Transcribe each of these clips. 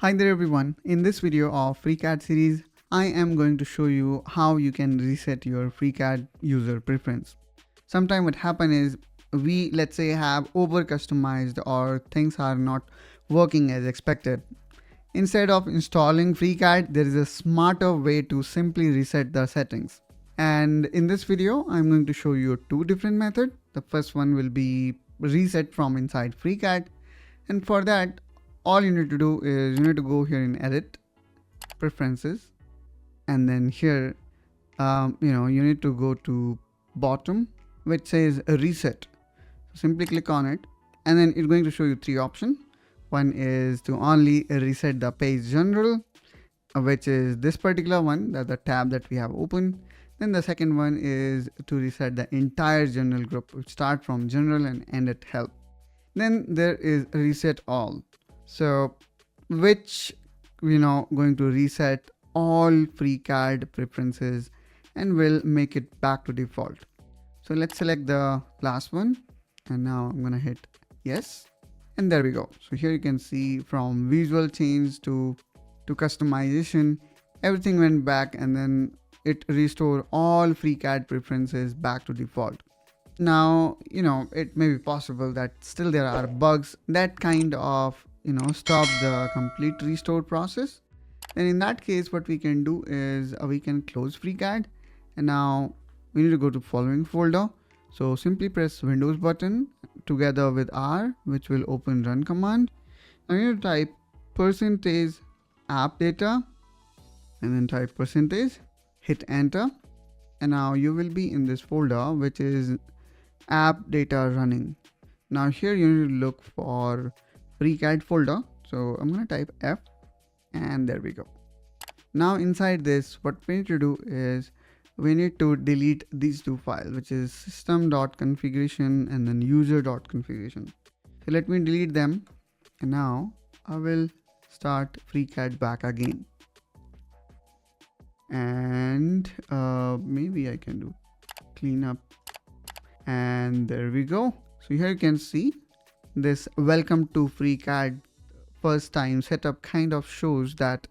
Hi there everyone. In this video of FreeCAD series, I am going to show you how you can reset your FreeCAD user preference. Sometimes what happens is we, let's say, have over customized or things are not working as expected. Instead of installing FreeCAD, there is a smarter way to simply reset the settings. And in this video, I'm going to show you two different methods. The first one will be reset from inside FreeCAD. And for that, all you need to do is you need to go here in edit, preferences, and then here, you need to go to bottom, which says reset. So simply click on it, and then it's going to show you three options. One is to only reset the page general, which is this particular one, that's the tab that we have open. Then the second one is to reset the entire general group, which start from general and end at help. Then there is reset all. So which going to reset all FreeCAD preferences and will make it back to default. So let's select the last one, and now I'm gonna hit yes, and there we go. So here you can see from visual change to customization, everything went back, and then it restored all FreeCAD preferences back to default. Now, it may be possible that still there are bugs that kind of stop the complete restore process. And in that case, what we can do is we can close FreeCAD, and now we need to go to following folder. So simply press Windows button together with R, which will open run command. Now you need to type %AppData and then type %, hit enter, and now you will be in this folder, which is AppData running. Now here you need to look for FreeCAD folder. So I'm going to type F, and there we go. Now inside this, what we need to do is we need to delete these two files, which is system.configuration and then user.configuration. So let me delete them, and now I will start FreeCAD back again. And maybe I can do clean up, and there we go. So here you can see this welcome to FreeCAD first time setup kind of shows that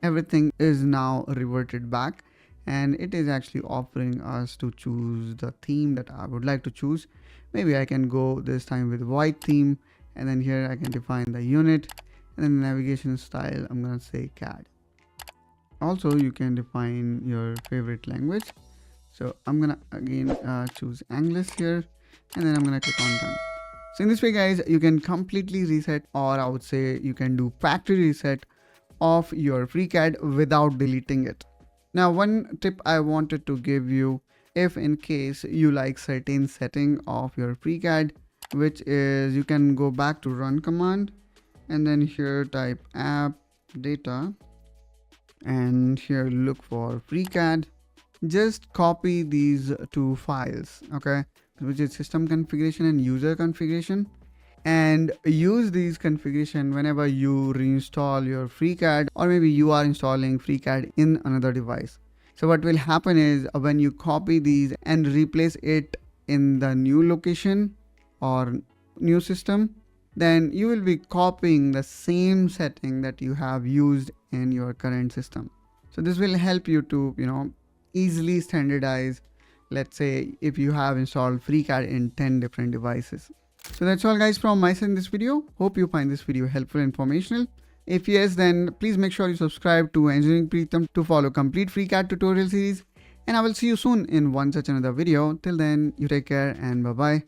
everything is now reverted back, and it is actually offering us to choose the theme that I would like to choose. Maybe I can go this time with white theme, and then here I can define the unit, and then the navigation style, I'm gonna say CAD. Also you can define your favorite language. So I'm gonna again choose English here, and then I'm gonna click on done. So in this way guys, you can completely reset, or I would say you can do factory reset of your FreeCAD without deleting it. Now one tip I wanted to give you, if in case you like certain setting of your FreeCAD, which is you can go back to run command, and then here type AppData, and here look for FreeCAD. Just copy these two files, okay, which is system configuration and user configuration, and use these configuration whenever you reinstall your FreeCAD, or maybe you are installing FreeCAD in another device. So what will happen is when you copy these and replace it in the new location or new system, then you will be copying the same setting that you have used in your current system. So this will help you to easily standardize, let's say if you have installed FreeCAD in 10 different devices. So that's all guys from my side in this video. Hope you find this video helpful and informational. If yes, then please make sure you subscribe to Engineering Pritam to follow complete FreeCAD tutorial series, and I will see you soon in one such another video. Till then, you take care and bye bye.